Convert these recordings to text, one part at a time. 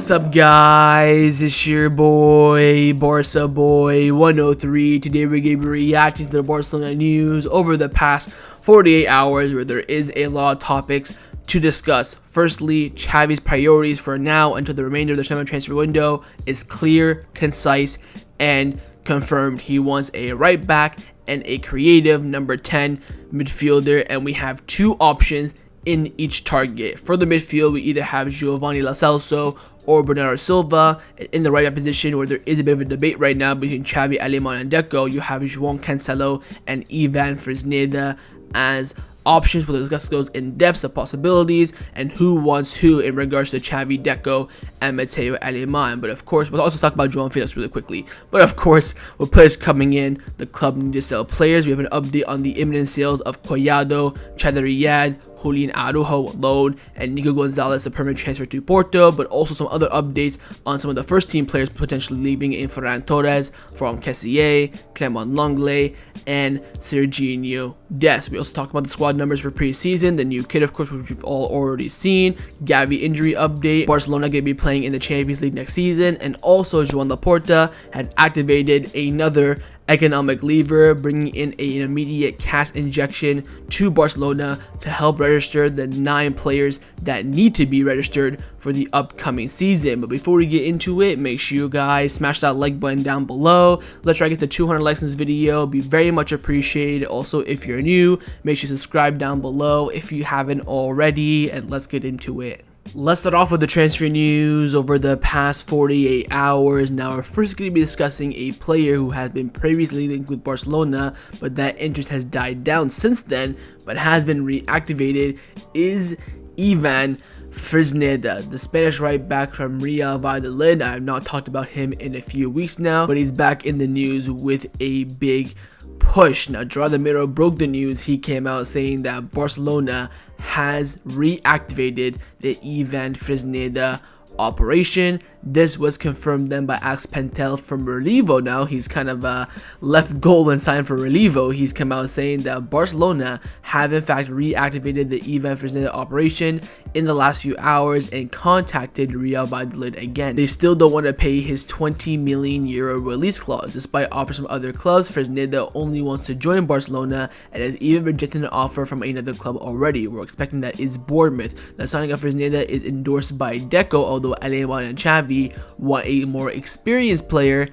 What's up, guys? It's your boy Barca Boy 103. Today we're going to be reacting to the Barcelona news over the past 48 hours, where there is a lot of topics to discuss. Firstly, Xavi's priorities for now until the remainder of the summer transfer window is clear, concise, and confirmed. He wants a right back and a creative number 10 midfielder, and we have two options in each target. For the midfield, we either have Giovani, Celso, or Bernardo Silva. In the right back position, where there is a bit of a debate right now between Xavi, Alemany, and Deco, you have Joan Cancelo and Ivan Fresneda as options. We'll discuss those in depth, the possibilities, and who wants who in regards to Xavi, Deco, and Mateu Alemany. But of course, we'll also talk about Joao Felix really quickly. But of course, with players coming in, the club needs to sell players. We have an update on the imminent sales of Collado, Chadi Riad, Julian Araujo loan, and Nico Gonzalez, a permanent transfer to Porto, but also some other updates on some of the first team players potentially leaving in Ferran Torres, Franck Kessie, Clement Lenglet, and Sergino Dest. We also talk about the squad numbers for preseason, the new kit, of course, which we've all already seen, Gavi injury update, Barcelona going to be playing in the Champions League next season, and also Joan Laporta has activated another economic lever, bringing in an immediate cash injection to Barcelona to help register the 9 players that need to be registered for the upcoming season. But before we get into it, make sure you guys smash that like button down below. Let's try to get to 200 likes in this video. Be very much appreciated. Also, if you're new, make sure you subscribe down below if you haven't already, and let's get into it. Let's start off with the transfer news over the past 48 hours. Now, we're first going to be discussing a player who has been previously linked with Barcelona, but that interest has died down since then, but has been reactivated, is Ivan Fresneda, the Spanish right back from Real Valladolid. I have not talked about him in a few weeks now, but he's back in the news with a big push. Now, Gerard the Miro broke the news. He came out saying that Barcelona has reactivated the Ivan Fresneda operation. This was confirmed then by Alex Collado from Relevo. Now he's kind of left goal and signed for Relevo. He's come out saying that Barcelona have in fact reactivated the Ivan Fresneda operation in the last few hours and contacted Real Valladolid again. They still don't want to pay his 20 million euro release clause. Despite offers from other clubs, Fresneda only wants to join Barcelona and has even rejected an offer from another club already. We're expecting that is Bournemouth. The signing of Fresneda is endorsed by Deco, although Alemany and Xavi want a more experienced player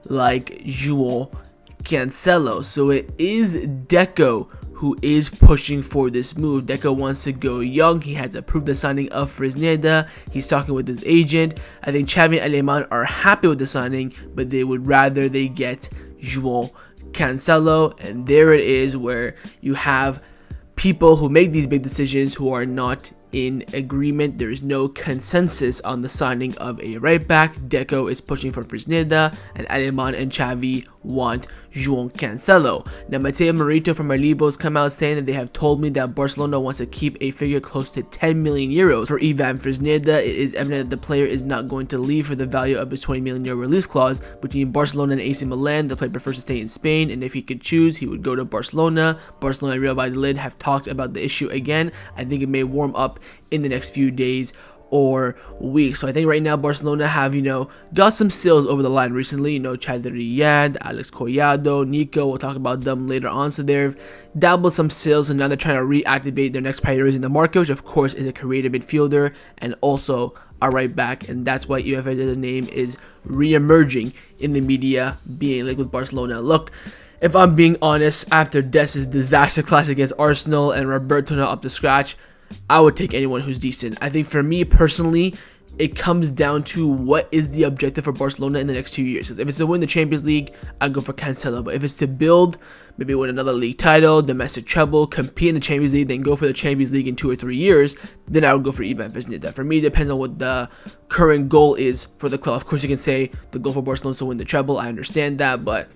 like Joao Cancelo. So it is Deco who is pushing for this move. Deco wants to go young. He has approved the signing of Fresneda. He's talking with his agent. I think Xavi and Alemany are happy with the signing, but they would rather they get Joao Cancelo. And there it is, where you have people who make these big decisions who are not in agreement. There is no consensus on the signing of a right back. Deco is pushing for Fresneda, and Alemany and Xavi want Joao Cancelo. Now, Mateo Morito from Relevo has come out saying that they have told me that Barcelona wants to keep a figure close to 10 million euros for Ivan Fresneda. It is evident that the player is not going to leave for the value of his 20 million euro release clause. Between Barcelona and AC Milan, the player prefers to stay in Spain, and if he could choose, he would go to Barcelona. Barcelona and Real Valladolid have talked about the issue again. I think it may warm up in the next few days or weeks. So I think right now Barcelona have, got some sales over the line recently. Chadi Riad, Alex Collado, Nico, we'll talk about them later on. So they've dabbled some sales, and now they're trying to reactivate their next priorities in the market, which of course is a creative midfielder and also a right back, and that's why Ivan Fresneda's name is re-emerging in the media, being linked with Barcelona. Look, if I'm being honest, after Dest's disaster class against Arsenal and Roberto not up to scratch, I would take anyone who's decent. I think for me personally, it comes down to what is the objective for Barcelona in the next 2 years. If it's to win the Champions League, I'd go for Cancelo. But if it's to build, maybe win another league title, domestic treble, compete in the Champions League, then go for the Champions League in 2 or 3 years, then I would go for Ivan Fresneda. For me, it depends on what the current goal is for the club. Of course, you can say the goal for Barcelona is to win the treble. I understand that, but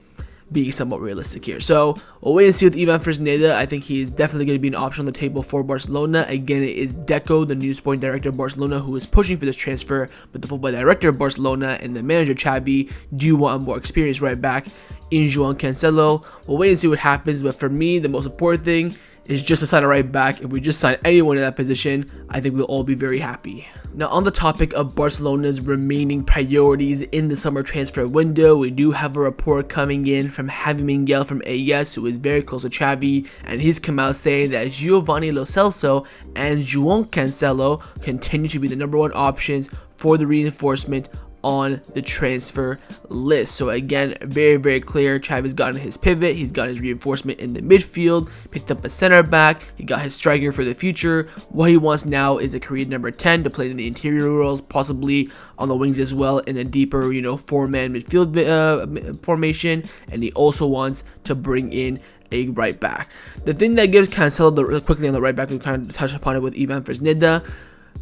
being somewhat realistic here. So we'll wait and see with Ivan Fresneda. I think he's definitely going to be an option on the table for Barcelona. Again, it is Deco, the new sporting director of Barcelona, who is pushing for this transfer, but the football director of Barcelona and the manager Xavi do want a more experienced right back in Joao Cancelo. We'll wait and see what happens, but for me, the most important thing is just to sign a right back. If we just sign anyone in that position, I think we'll all be very happy. Now, on the topic of Barcelona's remaining priorities in the summer transfer window, we do have a report coming in from Javi Miguel from AS, who is very close to Xavi, and he's come out saying that Giovani Lo Celso and João Cancelo continue to be the #1 options for the reinforcement on the transfer list. So again, very clear. Xavi's gotten his pivot, he's got his reinforcement in the midfield, picked up a center back, he got his striker for the future. What he wants now is a career number 10 to play in the interior roles, possibly on the wings as well, in a deeper, four-man midfield formation. And he also wants to bring in a right back. The thing that gives Cancelo quickly on the right back, we kind of touched upon it with Ivan Fresneda.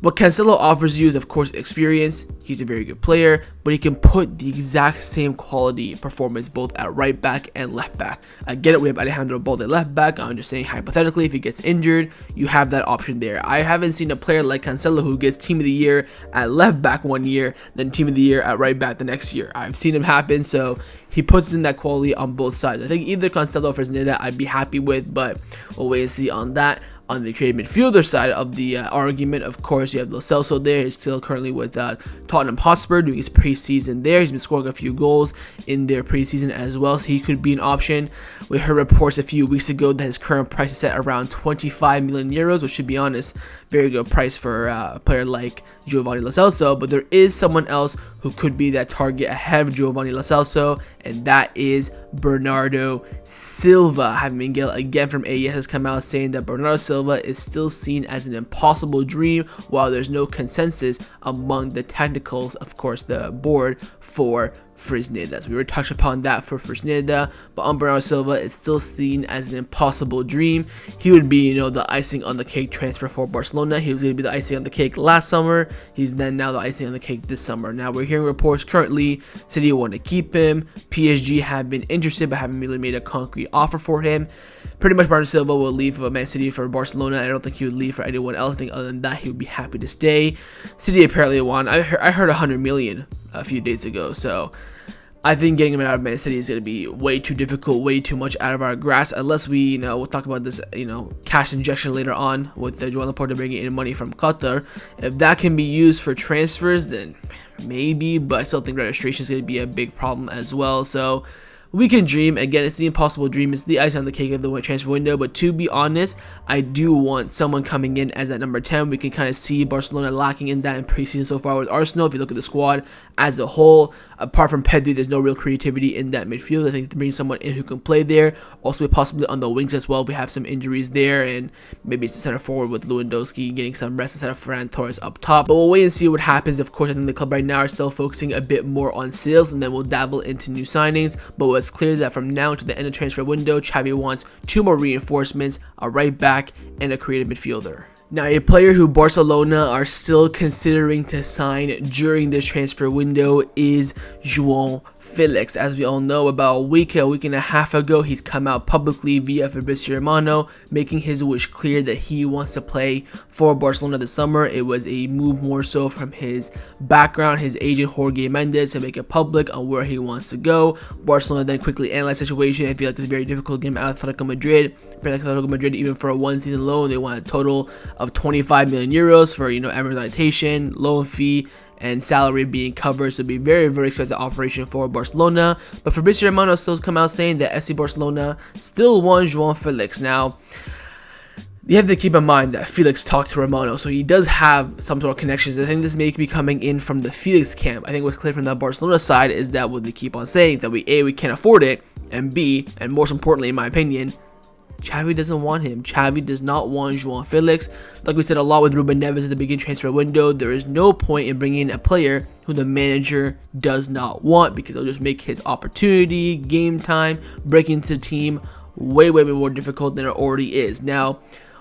What Cancelo offers you is, of course, experience. He's a very good player, but he can put the exact same quality performance both at right back and left back. I get it, we have Alejandro Balde left back. I'm just saying, hypothetically, if he gets injured, you have that option there. I haven't seen a player like Cancelo who gets Team of the Year at left back one year, then Team of the Year at right back the next year. I've seen him happen, so he puts in that quality on both sides. I think either Cancelo or Fresneda I'd be happy with, but we'll wait and see on that. On the creative midfielder side of the argument, of course, you have Lo Celso there. He's still currently with Tottenham Hotspur doing his preseason there. He's been scoring a few goals in their preseason as well, so he could be an option. We heard reports a few weeks ago that his current price is at around 25 million euros, which, to be honest, very good price for a player like Giovani Lo Celso. But there is someone else who could be that target ahead of Giovani Lo Celso, and that is Bernardo Silva. Javi Miguel again from AES has come out saying that Bernardo Silva is still seen as an impossible dream, while there's no consensus among the technicals, of course, the board for Fresneda. So we already touched upon that for Fresneda, but on Bernardo Silva, it's still seen as an impossible dream. He would be, the icing on the cake transfer for Barcelona. He was going to be the icing on the cake last summer. He's then now the icing on the cake this summer. Now we're hearing reports currently City want to keep him. PSG have been interested but haven't really made a concrete offer for him. Pretty much Bernardo Silva will leave Man City for Barcelona. I don't think he would leave for anyone else. I think other than that, he would be happy to stay. City apparently want, I heard 100 million a few days ago, so I think getting him out of Man City is going to be way too difficult, way too much out of our grasp, unless we, we'll talk about this, cash injection later on with Joan Laporta bringing in money from Qatar. If that can be used for transfers, then maybe, but I still think registration is going to be a big problem as well. So we can dream. Again, it's the impossible dream. It's the ice on the cake of the transfer window. But to be honest, I do want someone coming in as that number 10. We can kind of see Barcelona lacking in that in preseason so far with Arsenal. If you look at the squad as a whole, apart from Pedri, there's no real creativity in that midfield. I think to bring someone in who can play there, also possibly on the wings as well. We have some injuries there, and maybe it's a center forward with Lewandowski getting some rest instead of Ferran Torres up top. But we'll wait and see what happens. Of course, I think the club right now are still focusing a bit more on sales, and then we'll dabble into new signings. But what's clear that from now to the end of the transfer window, Xavi wants 2 more reinforcements, a right back, and a creative midfielder. Now, a player who Barcelona are still considering to sign during this transfer window is Joao Felix. As we all know, about a week and a half ago, he's come out publicly via Fabrizio Romano, making his wish clear that he wants to play for Barcelona this summer. It was a move more so from his background, his agent Jorge Mendes, to make it public on where he wants to go. Barcelona then quickly analyzed the situation. I feel like it's very difficult to get him out of Atletico Madrid. Atletico Madrid, even for a one-season loan, they want a total of 25 million euros for amortization, loan fee, and salary being covered. So it'd be very expensive operation for Barcelona. But Fabrizio Romano still come out saying that FC Barcelona still wants Joao Felix. Now, you have to keep in mind that Felix talked to Romano, so he does have some sort of connections. I think this may be coming in from the Felix camp. I think what's clear from the Barcelona side is that what they keep on saying is that we can't afford it, and B, and most importantly in my opinion, Xavi doesn't want him. Xavi does not want Joao Felix. Like we said a lot with Ruben Neves at the beginning transfer window, there is no point in bringing in a player who the manager does not want, because it'll just make his opportunity, game time, breaking into the team way more difficult than it already is. Now,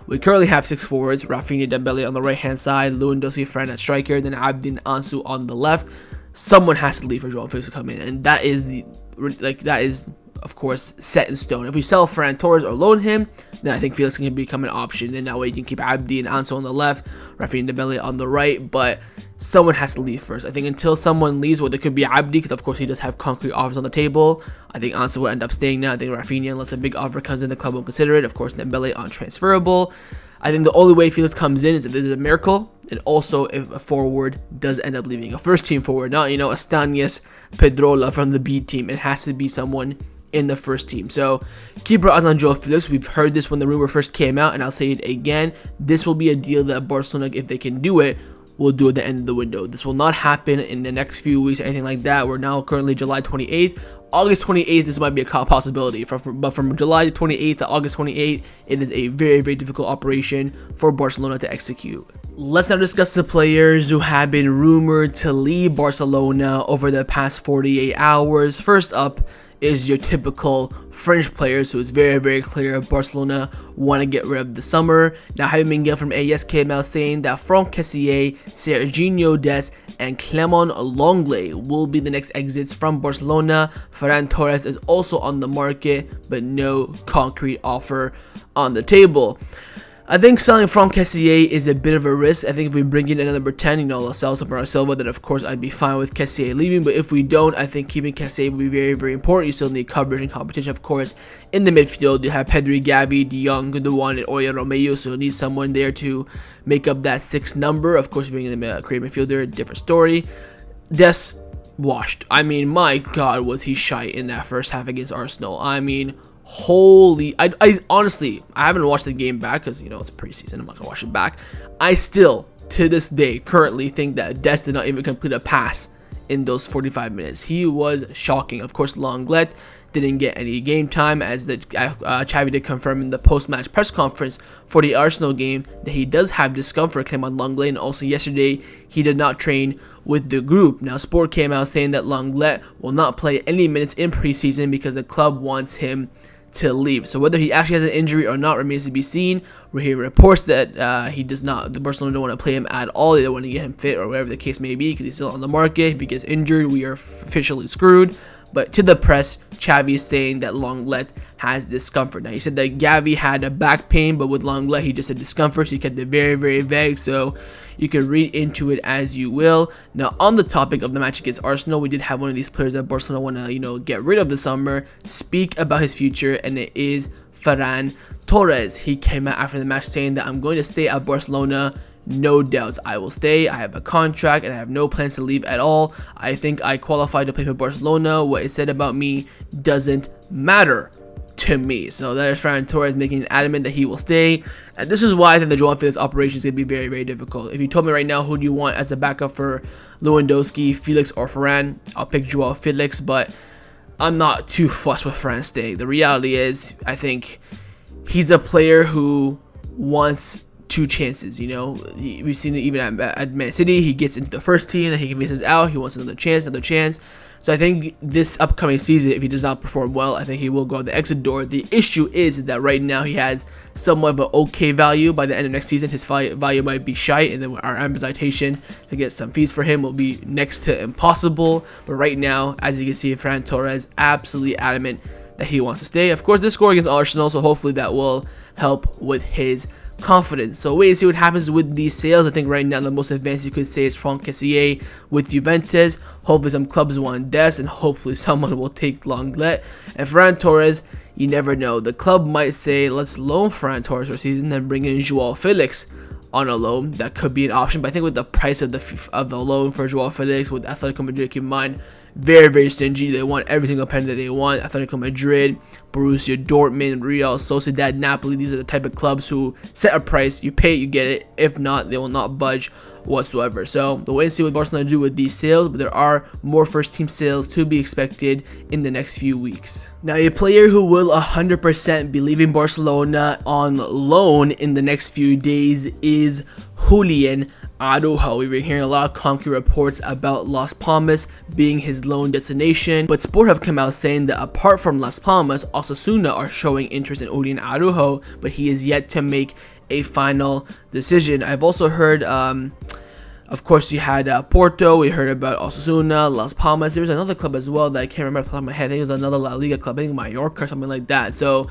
we currently have 6 forwards: Rafinha, Dembele on the right hand side, Lewandowski, Ferran at striker, then Abde Ezzalzouli on the left. Someone has to leave for Joao Felix to come in, and that is of course, set in stone. If we sell Ferran Torres or loan him, then I think Felix can become an option. Then that way you can keep Abde and Anso on the left, Rafinha Dembele on the right. But someone has to leave first. I think until someone leaves, well, there could be Abde, because of course he does have concrete offers on the table. I think Anso will end up staying now. I think Rafinha, unless a big offer comes in, the club won't consider it. Of course, Dembele untransferable. I think the only way Felix comes in is if there's a miracle, and also if a forward does end up leaving. A first-team forward, not, a Stanis Pedrola from the B team. It has to be someone in the first team. So keep your eyes on Joao Felix. We've heard this when the rumor first came out, and I'll say it again. This will be a deal that Barcelona, if they can do it, will do at the end of the window. This will not happen in the next few weeks or anything like that. We're now currently July 28th. August 28th, this might be a possibility. But from July 28th to August 28th, it is a very, very difficult operation for Barcelona to execute. Let's now discuss the players who have been rumored to leave Barcelona over the past 48 hours. First up is your typical French players, who is very, very clear Barcelona want to get rid of the summer. Now, Javi Miguel from AS came out saying that Franck Kessie, Sergino Dest, and Clement Lenglet will be the next exits from Barcelona. Ferran Torres is also on the market, but no concrete offer on the table. I think selling Franck Kessie is a bit of a risk. I think if we bring in another number 10, Celso, Bernardo Silva, then of course I'd be fine with Kessie leaving. But if we don't, I think keeping Kessie will be very, very important. You still need coverage and competition, of course. In the midfield, you have Pedri, Gavi, De Jong, Gundogan, and Oya Romeo. So you need someone there to make up that 6th number. Of course, being a creative midfielder, different story. Dest, washed. I mean, my God, was he shy in that first half against Arsenal. I mean, holy, I honestly, I haven't watched the game back because, it's preseason. I'm not gonna watch it back. I still, to this day, currently think that Dest did not even complete a pass in those 45 minutes. He was shocking. Of course, Lenglet didn't get any game time, as the Xavi did confirm in the post-match press conference for the Arsenal game that he does have discomfort, Clement Lenglet, and also yesterday he did not train with the group. Now, Sport came out saying that Lenglet will not play any minutes in preseason because the club wants him to leave. So whether he actually has an injury or not remains to be seen. We're hearing reports that he does not, the Barcelona don't want to play him at all. They don't want to get him fit or whatever the case may be, because he's still on the market. If he gets injured, we are officially screwed. But to the press, Xavi is saying that Lenglet has discomfort. Now, he said that Gavi had a back pain, but with Lenglet, he just had discomfort. So he kept it very, very vague. So you can read into it as you will. Now, on the topic of the match against Arsenal, we did have one of these players that Barcelona want to, get rid of this summer, speak about his future, and it is Ferran Torres. He came out after the match saying that I'm going to stay at Barcelona. No doubts, I will stay. I have a contract and I have no plans to leave at all. I think I qualified to play for Barcelona. What is said about me doesn't matter to me. So that is Ferran Torres making it adamant that he will stay. And this is why I think the Joao Felix operation is going to be very, very difficult. If you told me right now who do you want as a backup for Lewandowski, Felix, or Ferran, I'll pick Joao Felix, but I'm not too fussed with Ferran staying. The reality is, I think he's a player who wants 2 chances. We've seen it even at Man City. He gets into the first team, then he misses out. He wants another chance. So I think this upcoming season, if he does not perform well, I think he will go out the exit door. The issue is that right now he has somewhat of an okay value. By the end of next season, his value might be shite, and then our amortization to get some fees for him will be next to impossible. But right now, as you can see, Ferran Torres absolutely adamant that he wants to stay. Of course, this score against Arsenal, so hopefully that will help with his confidence. So wait and see what happens with these sales. I think right now the most advanced you could say is Franck Kessie with Juventus. Hopefully some clubs want Dest, and hopefully someone will take Lenglet. And Ferran Torres, you never know. The club might say, let's loan Ferran Torres for a season, then bring in Joao Felix on a loan. That could be an option, but I think with the price of the loan for Joao Felix, with Atletico Madrid, keep in mind, very, very stingy. They want every single penny that they want. Atletico Madrid, Borussia Dortmund, Real Sociedad, Napoli. These are the type of clubs who set a price. You pay it, you get it. If not, they will not budge whatsoever. So the wait and see what Barcelona do with these sales, but there are more first team sales to be expected in the next few weeks. Now, a player who will 100% be leaving Barcelona on loan in the next few days is Julian Araujo. We've been hearing a lot of concrete reports about Las Palmas being his loan destination, but Sport have come out saying that apart from Las Palmas, Osasuna are showing interest in Julian Araujo, but he is yet to make a final decision. I've also heard Of course, you had Porto. We heard about Osasuna, Las Palmas. There was another club as well that I can't remember off the top of my head. I think it was another La Liga club. I think Mallorca or something like that. So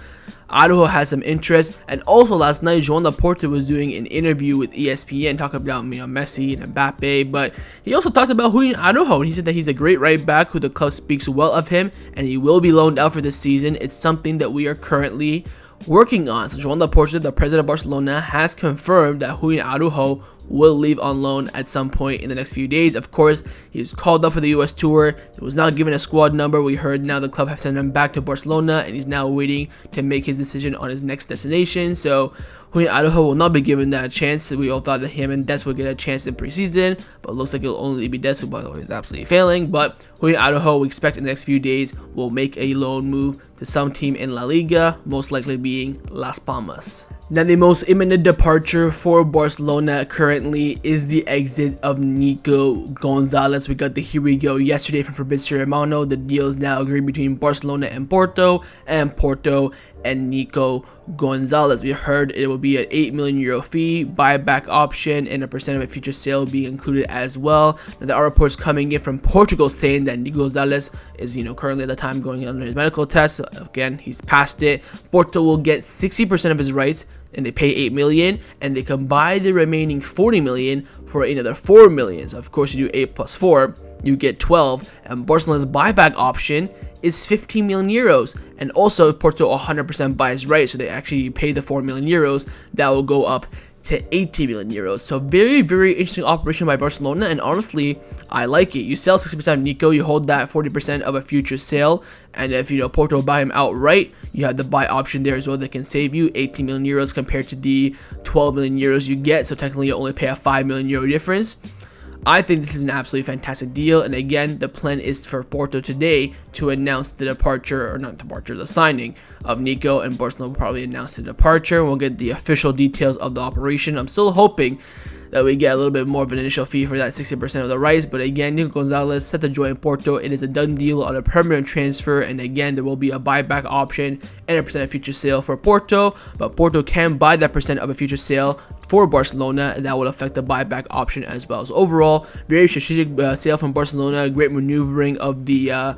Araujo has some interest. And also last night, Joan Laporta was doing an interview with ESPN talking about Messi and Mbappe. But he also talked about Julian Araujo. And he said that he's a great right back who the club speaks well of him. And he will be loaned out for this season. It's something that we are currently working on. So Joan Laporta, the president of Barcelona, has confirmed that Julian Araujo will leave on loan at some point in the next few days. Of course, he was called up for the US tour. He was not given a squad number. We heard now the club have sent him back to Barcelona, and he's now waiting to make his decision on his next destination. So Julian Araujo will not be given that chance. We all thought that him and Dest would get a chance in preseason, but it looks like it'll only be Dest, who by the way is absolutely failing. But Julian Araujo, we expect in the next few days, will make a loan move to some team in La Liga, most likely being Las Palmas. Now, the most imminent departure for Barcelona currently is the exit of Nico Gonzalez. We got the here we go yesterday from Fabrizio Romano. The deal is now agreed between Barcelona and Porto and Nico Gonzalez. We heard it will be an €8 million fee, buyback option, and a percent of a future sale being included as well. Now, there are reports coming in from Portugal saying that Nico Gonzalez is, currently at the time going under his medical test. So again, he's passed it. Porto will get 60% of his rights, and they pay $8 million, and they can buy the remaining $40 million for another $4 million. So of course, you do 8 plus 4, you get 12, and Barcelona's buyback option is 15 million euros, and also Porto 100% buys rights, so they actually pay the 4 million euros. That will go up to 80 million euros. So very, very interesting operation by Barcelona, and honestly, I like it. You sell 60% of Nico, you hold that 40% of a future sale, and if Porto buy him outright, you have the buy option there as well that can save you 18 million euros compared to the 12 million euros you get. So technically, you only pay a 5 million euro difference. I think this is an absolutely fantastic deal, and again, the plan is for Porto today to announce the the signing of Nico, and Barcelona will probably announce the departure. We'll get the official details of the operation. I'm still hoping that we get a little bit more of an initial fee for that 60% of the rights, but again, Nico Gonzalez set to join Porto. It is a done deal on a permanent transfer, and again, there will be a buyback option and a percent of future sale for Porto, but Porto can buy that percent of a future sale for Barcelona, and that will affect the buyback option as well. So overall, very strategic sale from Barcelona, great maneuvering of the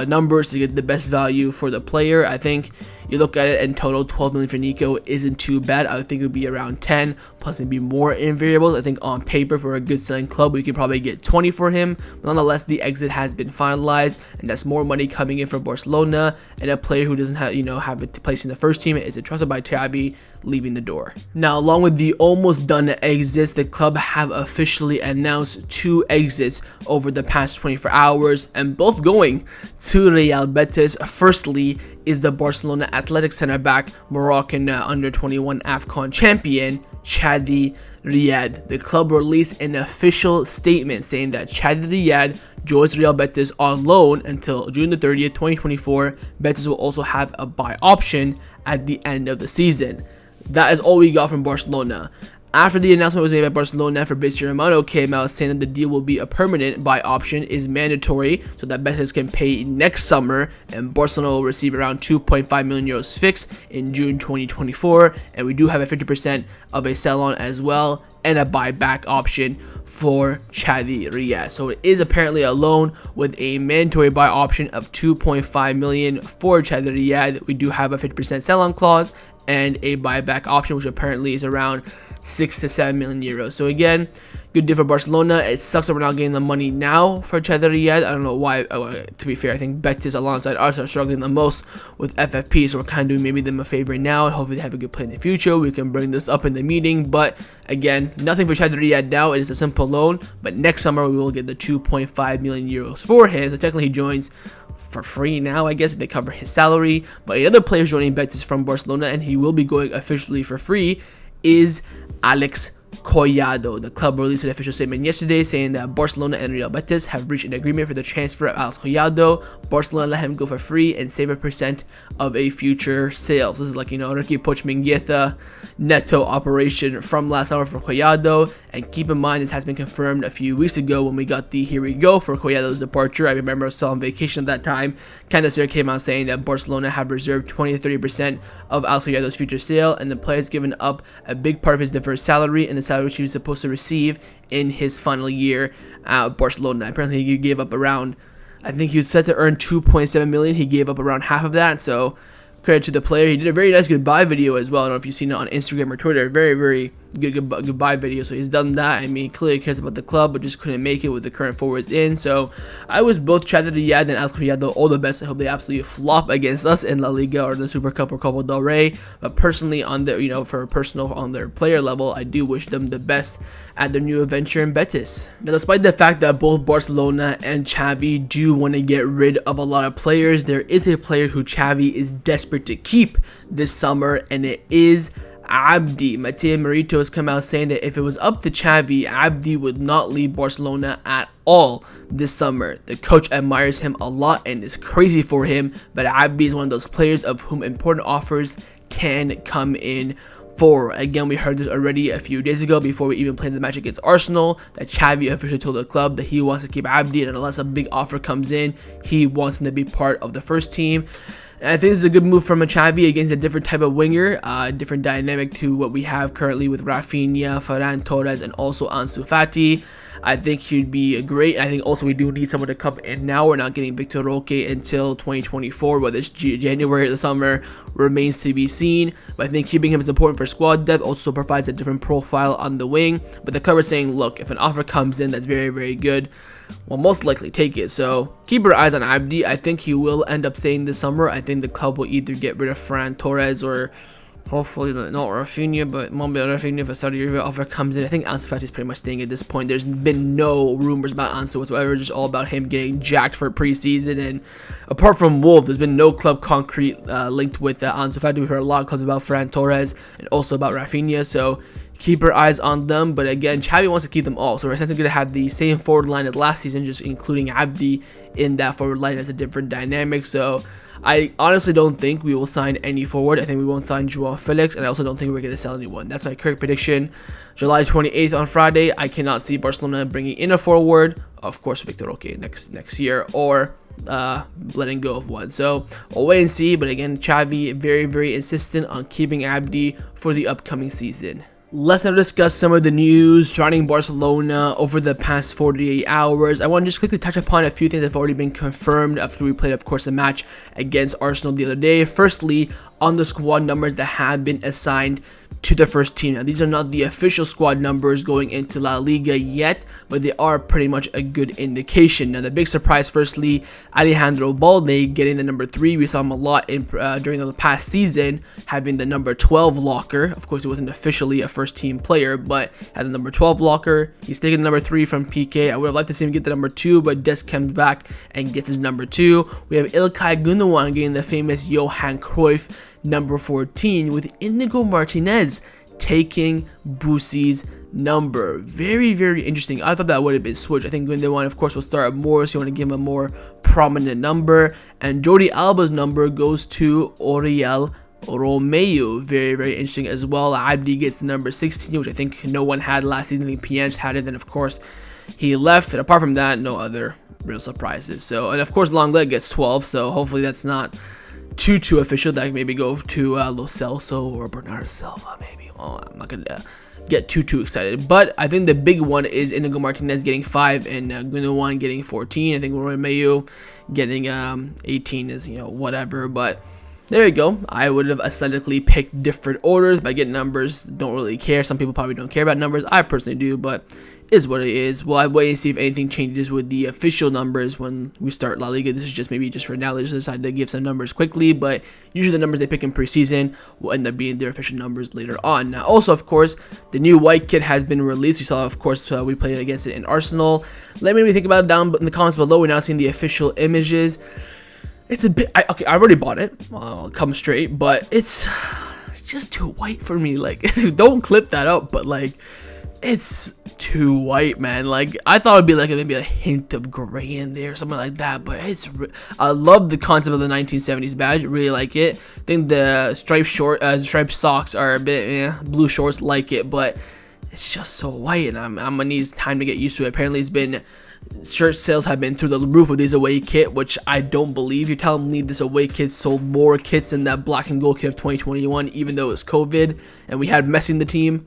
numbers to get the best value for the player. I think you look at it in total, 12 million for Nico isn't too bad. I would think it would be around 10 plus maybe more in variables. I think on paper for a good selling club, we could probably get 20 for him. But nonetheless, the exit has been finalized, and that's more money coming in for Barcelona, and a player who doesn't have a place in the first team is entrusted by Xavi, leaving the door. Now, along with the almost done exits, the club have officially announced 2 exits over the past 24 hours, and both going to Real Betis. Firstly is the Barcelona athletic center back, Moroccan under-21 AFCON champion, Chadi Riad. The club released an official statement saying that Chadi Riad joins Real Betis on loan until June the 30th, 2024. Betis will also have a buy option at the end of the season. That is all we got from Barcelona. After the announcement was made by Barcelona, Fabrizio Romano came out saying that the deal will be a permanent buy option is mandatory, so that Betis can pay next summer, and Barcelona will receive around 2.5 million euros fixed in June 2024, and we do have a 50% of a sell-on as well, and a buyback option for Chadi Riad. So it is apparently a loan with a mandatory buy option of 2.5 million for Chadi Riad. We do have a 50% sell-on clause and a buyback option, which apparently is around 6 to 7 million euros. So again, good deal for Barcelona. It sucks that we're not getting the money now for Chadi Riad. I don't know why. To be fair, I think Betis alongside us are struggling the most with FFP, so we're kind of doing maybe them a favor now, and hopefully they have a good play in the future. We can bring this up in the meeting, but again, nothing for Chadi Riad now. It is a simple loan, but next summer we will get the 2.5 million euros for him. So technically he joins for free now, I guess, if they cover his salary. But another player joining Betis from Barcelona, and he will be going officially for free, is Alex Collado. The club released an official statement yesterday saying that Barcelona and Real Betis have reached an agreement for the transfer of Alex Collado. Barcelona let him go for free and save a percent of a future sale. So this is like, Ricky Puig Mingueza Neto operation from last summer for Collado. And keep in mind, this has been confirmed a few weeks ago when we got the here we go for Collado's departure. I remember I was still on vacation at that time. Cancelo came out saying that Barcelona have reserved 20 to 30% of Alex Collado's future sale, and the player has given up a big part of his deferred salary in the salary which he was supposed to receive in his final year at Barcelona. Apparently he gave up around, I think he was set to earn 2.7 million. He gave up around half of that, so credit to the player. He did a very nice goodbye video as well. I don't know if you've seen it on Instagram or Twitter. Very, very good goodbye video. So he's done that. I mean, he clearly cares about the club, but just couldn't make it with the current forwards in. So I wish both Chadi Riad and Alex Collado all the best. I hope they absolutely flop against us in La Liga or the Super Cup or Copa del Rey. But personally, on their, on their player level, I do wish them the best at their new adventure in Betis. Now, despite the fact that both Barcelona and Xavi do want to get rid of a lot of players, there is a player who Xavi is desperate to keep this summer, and it is Abde. Mateu Alemany has come out saying that if it was up to Xavi, Abde would not leave Barcelona at all this summer. The coach admires him a lot and is crazy for him, but Abde is one of those players of whom important offers can come in for. Again, we heard this already a few days ago before we even played the match against Arsenal, that Xavi officially told the club that he wants to keep Abde, and unless a big offer comes in, he wants him to be part of the first team. And I think this is a good move from a Xavi against a different type of winger, different dynamic to what we have currently with Rafinha, Ferran Torres, and also Ansu Fati. I think he'd be great. I think also we do need someone to come in now. We're not getting Victor Roque until 2024, whether it's January or the summer remains to be seen. But I think keeping him is important for squad depth, also provides a different profile on the wing. But the club is saying, look, if an offer comes in that's very, very good, we'll most likely take it. So keep your eyes on Abde. I think he will end up staying this summer. I think the club will either get rid of Ferran Torres or hopefully not Rafinha, but maybe Rafinha if a Saudi Arabia offer comes in. I think Ansu Fati is pretty much staying at this point. There's been no rumors about Ansu whatsoever, just all about him getting jacked for preseason. And apart from Wolves, there's been no club concrete linked with Ansu Fati. We heard a lot of clubs about Ferran Torres and also about Rafinha, so keep your eyes on them. But again, Xavi wants to keep them all, so we're essentially going to have the same forward line as last season, just including Abde in that forward line as a different dynamic. So I honestly don't think we will sign any forward. I think we won't sign Joao Felix, and I also don't think we're going to sell anyone. That's my correct prediction. July 28th on Friday, I cannot see Barcelona bringing in a forward. Of course, Victor Roque next year, or letting go of one. So we'll wait and see. But again, Xavi very, very insistent on keeping Abde for the upcoming season. Let's now discuss some of the news surrounding Barcelona over the past 48 hours. I want to just quickly touch upon a few things that have already been confirmed after we played, of course, the match against Arsenal the other day. Firstly, on the squad numbers that have been assigned to the first team. Now, these are not the official squad numbers going into La Liga yet, but they are pretty much a good indication. Now, the big surprise, firstly, Alejandro Balde getting the number 3. We saw him a lot in during the past season, having the number 12 locker. Of course, he wasn't officially a first team player, but had the number 12 locker. He's taking the number 3 from PK. I would have liked to see him get the number 2, but Dest comes back and gets his number 2. We have İlkay Gündoğan getting the famous Johan Cruyff number 14, with Inigo Martinez taking Bussi's number. Very, very interesting. I thought that would have been switched. I think Gündoğan, of course, will start more, so you want to give him a more prominent number. And Jordi Alba's number goes to Oriol Romeu. Very, very interesting as well. Abde gets number 16, which I think no one had last season. I think Pianch had it, and of course he left. And apart from that, no other real surprises. So, and of course Lenglet gets 12, so hopefully that's not too official. That maybe go to Celso or Bernardo Silva, maybe. Well, I'm not gonna get too excited, but I think the big one is Inigo Martinez getting 5 and Gündoğan getting 14. I think Romeu getting 18 is, whatever, but there you go. I would have aesthetically picked different orders, but I get numbers, don't really care. Some people probably don't care about numbers. I personally do, but is what it is. We'll wait and see if anything changes with the official numbers when we start La Liga. This is just maybe just for now. They just decided to give some numbers quickly, but usually the numbers they pick in preseason will end up being their official numbers later on. Now, also, of course, the new white kit has been released. We saw, of course, we played against it in Arsenal. Let me think about it down in the comments below. We're now seeing the official images. It's a bit, okay, I already bought it. I'll come straight, but it's just too white for me. Like, don't clip that up, but like, it's too white, man. Like, I thought it'd be like maybe a hint of gray in there, something like that. But I love the concept of the 1970s badge. Really like it. I think the striped socks are a bit blue shorts like it, but it's just so white, and I'm gonna need time to get used to it. Apparently, it's been shirt sales have been through the roof with these away kit, which I don't believe. You're telling me this away kit sold more kits than that black and gold kit of 2021, even though it was COVID and we had Messi in the team.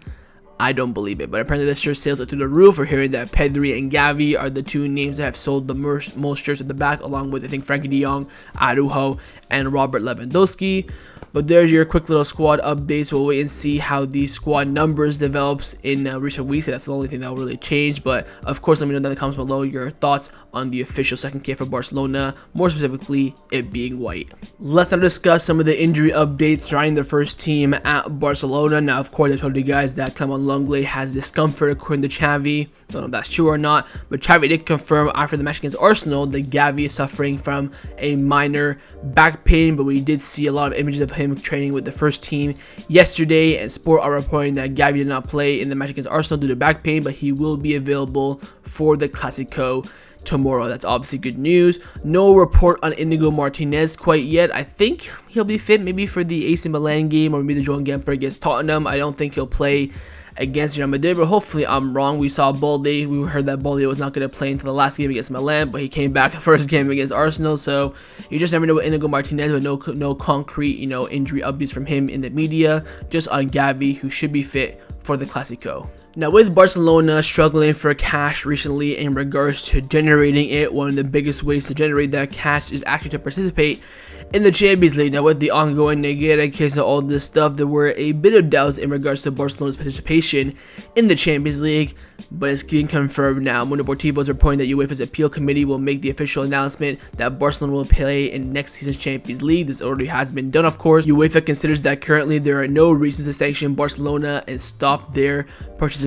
I don't believe it. But apparently the shirt sales are through the roof. We're hearing that Pedri and Gavi are the two names that have sold the most shirts at the back, along with, I think, Frankie de Jong, Araujo, and Robert Lewandowski. But there's your quick little squad updates. We'll wait and see how the squad numbers develops in recent weeks. That's the only thing that will really change. But of course, let me know down in the comments below your thoughts on the official second kit for Barcelona, more specifically it being white. Let's now discuss some of the injury updates surrounding the first team at Barcelona. Now, of course, I told you guys that Clement Lenglet has discomfort according to Xavi. I don't know if that's true or not, but Xavi did confirm after the match against Arsenal that Gavi is suffering from a minor back pain, but we did see a lot of images of him training with the first team yesterday, and Sport are reporting that Gavi did not play in the match against Arsenal due to back pain, but he will be available for the Clásico tomorrow. That's obviously good news. No report on Inigo Martinez quite yet. I think he'll be fit maybe for the AC Milan game or maybe the Joan Gamper against Tottenham. I don't think he'll play against Real Madrid, but hopefully I'm wrong. We saw Balde. We heard that Balde was not going to play until the last game against Milan, but he came back the first game against Arsenal, so you just never know with Inigo Martinez, but no concrete, injury updates from him in the media, just on Gavi, who should be fit for the Clásico. Now, with Barcelona struggling for cash recently in regards to generating it, one of the biggest ways to generate that cash is actually to participate in the Champions League. Now, with the ongoing Negreira case and all this stuff, there were a bit of doubts in regards to Barcelona's participation in the Champions League, but it's being confirmed now. Mundo Deportivo is reporting that UEFA's appeal committee will make the official announcement that Barcelona will play in next season's Champions League. This already has been done, of course. UEFA considers that currently there are no reasons to sanction Barcelona and stop their participation.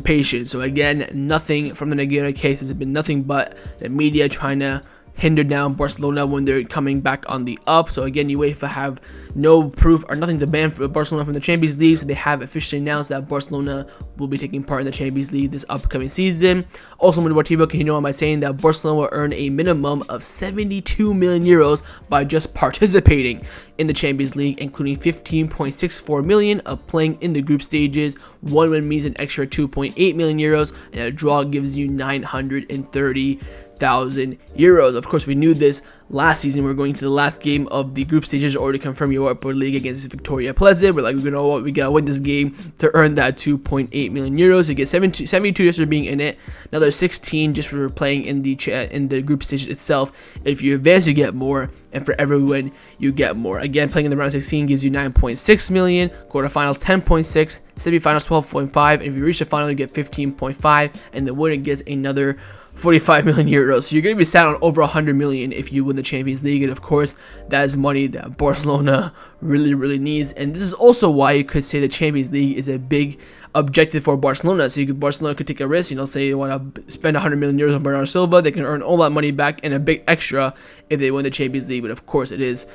So again, nothing from the Negreira case. Has been nothing but the media trying to hinder down Barcelona when they're coming back on the up. So again, UEFA have no proof or nothing to ban for Barcelona from the Champions League, so they have officially announced that Barcelona will be taking part in the Champions League this upcoming season. Also, Mundo Deportivo continue on by saying that Barcelona will earn a minimum of 72 million euros by just participating in the Champions League, including 15.64 million of playing in the group stages. One win means an extra 2.8 million euros, and a draw gives you 930,000 euros. Of course, we knew this last season. We're going to the last game of the group stages already confirmed Europa League against Victoria Pleasant. We're like, you know what, we gotta win this game to earn that 2.8 million euros. You get 72 just for being in it, another 16 just for playing in the group stage itself. If you advance, you get more, and for every win, you get more. Again, playing in the round 16 gives you 9.6 million, quarterfinals 10.6, semifinals 12.5, and if you reach the final, you get 15.5, and the winner gets another 45 million euros. So you're going to be sat on over 100 million if you win the Champions League, and of course that is money that Barcelona really needs. And this is also why you could say the Champions League is a big objective for Barcelona. So Barcelona could take a risk, say they want to spend 100 million euros on Bernardo Silva, they can earn all that money back and a big extra if they win the Champions League. But of course it is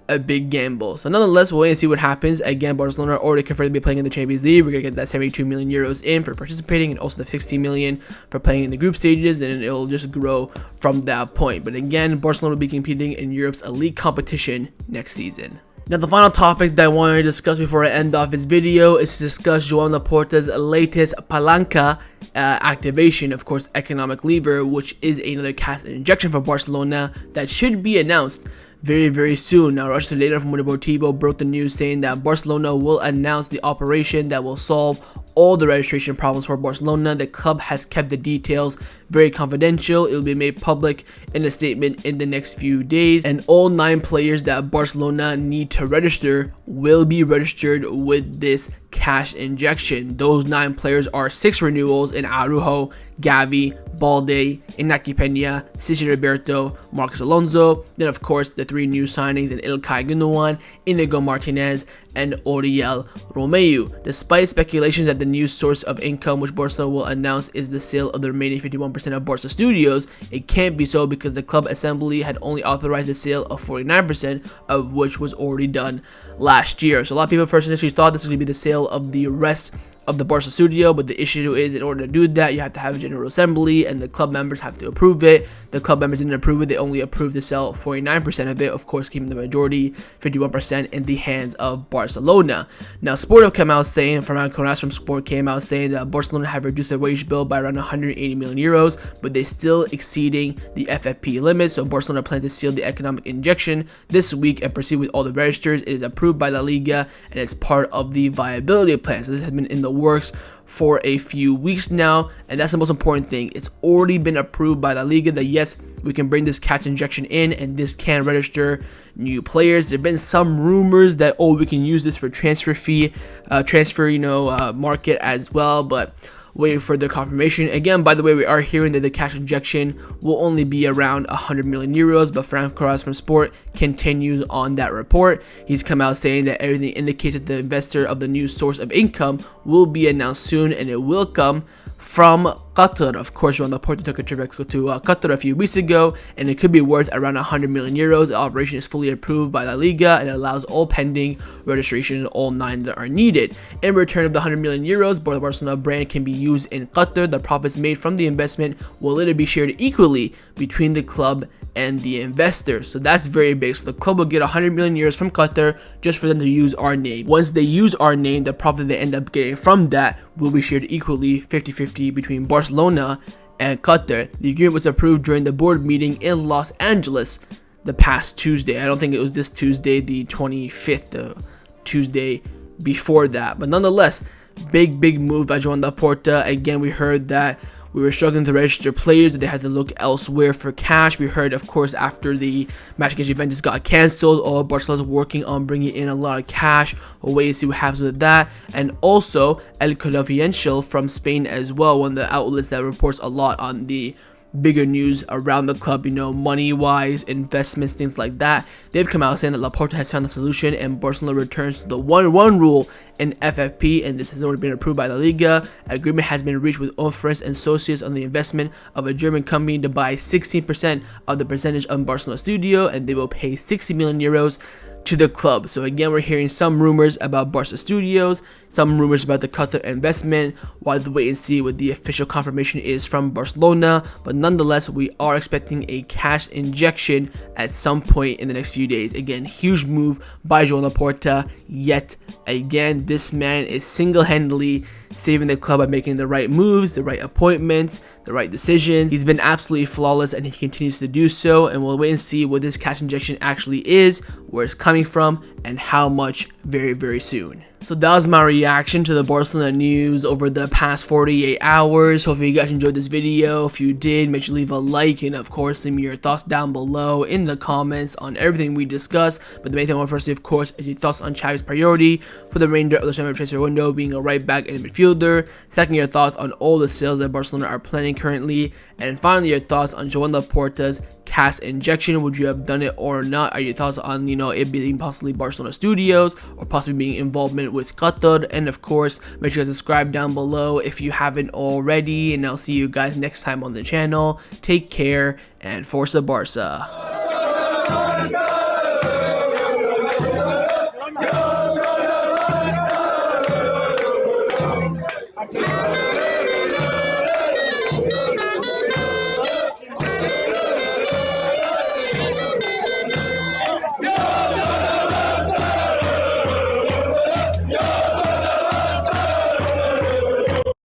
a big gamble. So nonetheless, we'll wait and see what happens. Again, Barcelona already confirmed to be playing in the Champions League. We're going to get that 72 million euros in for participating, and also the 16 million for playing in the group stages, and it'll just grow from that point. But again, Barcelona will be competing in Europe's elite competition next season. Now, the final topic that I wanted to discuss before I end off this video is to discuss Joan Laporta's latest palanca activation, of course, economic lever, which is another cash injection for Barcelona that should be announced very soon. Now, Russia Today from Mundo Deportivo broke the news saying that Barcelona will announce the operation that will solve all the registration problems for Barcelona. The club has kept the details very confidential. It will be made public in a statement in the next few days, and all 9 players that Barcelona need to register will be registered with this cash injection. Those 9 players are 6 renewals in Araujo, Gavi, Balde, Iñaki Peña, Sergio Roberto, Marcos Alonso. Then of course the 3 new signings in Ilkay Gundogan, Inigo Martinez, and Oriol Romeu. Despite speculations that the new source of income which Barcelona will announce is the sale of the remaining 51% of Barca Studios, it can't be so because the club assembly had only authorized the sale of 49%, of which was already done last year. So a lot of people first initially thought this was going to be the sale of the rest of the Barca studio, but the issue is in order to do that you have to have a general assembly and the club members have to approve it. The club members didn't approve it. They only approved to sell 49% of it, of course keeping the majority 51% in the hands of Barcelona. Now Sport have come out saying, Ferran Torres from Sport came out saying that Barcelona have reduced their wage bill by around 180 million euros, but they still exceeding the FFP limit. So Barcelona plans to seal the economic injection this week and proceed with all the registers. It is approved by La Liga and it's part of the viability plan. So this has been in the works for a few weeks now, and that's the most important thing. It's already been approved by La Liga that yes, we can bring this cash injection in and this can register new players. There have been some rumors that we can use this for transfer fee, market as well, but waiting for the confirmation. Again, by the way, we are hearing that the cash injection will only be around 100 million euros, but Franck Kessie from Sport continues on that report. He's come out saying that everything indicates that the investor of the new source of income will be announced soon, and it will come from Qatar. Of course, Joan Laporta took a trip to Qatar a few weeks ago, and it could be worth around 100 million euros. The operation is fully approved by La Liga, and it allows all pending registration and all 9 that are needed. In return of the 100 million euros, the Barcelona brand can be used in Qatar. The profits made from the investment will later be shared equally between the club and the investors. So that's very big. So the club will get 100 million euros from Qatar just for them to use our name. Once they use our name, the profit they end up getting from that will be shared equally 50-50 between Barcelona and Qatar. The agreement was approved during the board meeting in Los Angeles the past Tuesday. I don't think it was this Tuesday, the 25th, the Tuesday before that. But nonetheless, big move by Joan Laporta. Again, we heard that we were struggling to register players, that they had to look elsewhere for cash. We heard, of course, after the match against Juventus got cancelled, Barcelona's working on bringing in a lot of cash. We'll wait and see what happens with that. And also, El Confidencial from Spain as well, one of the outlets that reports a lot on the bigger news around the club, money-wise, investments, things like that. They've come out saying that Laporta has found a solution and Barcelona returns to the 1-1 rule in FFP, and this has already been approved by La Liga. Agreement has been reached with Ivan Fresneda and associates on the investment of a German company to buy 16% of the percentage of Barcelona studio, and they will pay 60 million euros to the club. So again, we're hearing some rumors about Barca Studios, some rumors about the Qatar investment. We'll have to wait and see what the official confirmation is from Barcelona, but nonetheless, we are expecting a cash injection at some point in the next few days. Again, huge move by Joan Laporta. Yet again, this man is single-handedly saving the club by making the right moves, the right appointments, the right decisions. He's been absolutely flawless, and he continues to do so, and we'll wait and see what this cash injection actually is, where it's coming from, and how much very soon. So that was my reaction to the Barcelona news over the past 48 hours. Hopefully you guys enjoyed this video. If you did, make sure to leave a like, and of course leave me your thoughts down below in the comments on everything we discussed. But the main thing I want firstly, of course, is your thoughts on Xavi's priority for the remainder of the summer transfer window, being a right back and a midfielder. Second, your thoughts on all the sales that Barcelona are planning currently. And finally, your thoughts on Joan Laporta's cash injection. Would you have done it or not? Are your thoughts on it being possibly Barcelona Studios or possibly being involvement with Qatar? And of course, make sure to subscribe down below if you haven't already, and I'll see you guys next time on the channel. Take care, and Forza Barca. Yeah!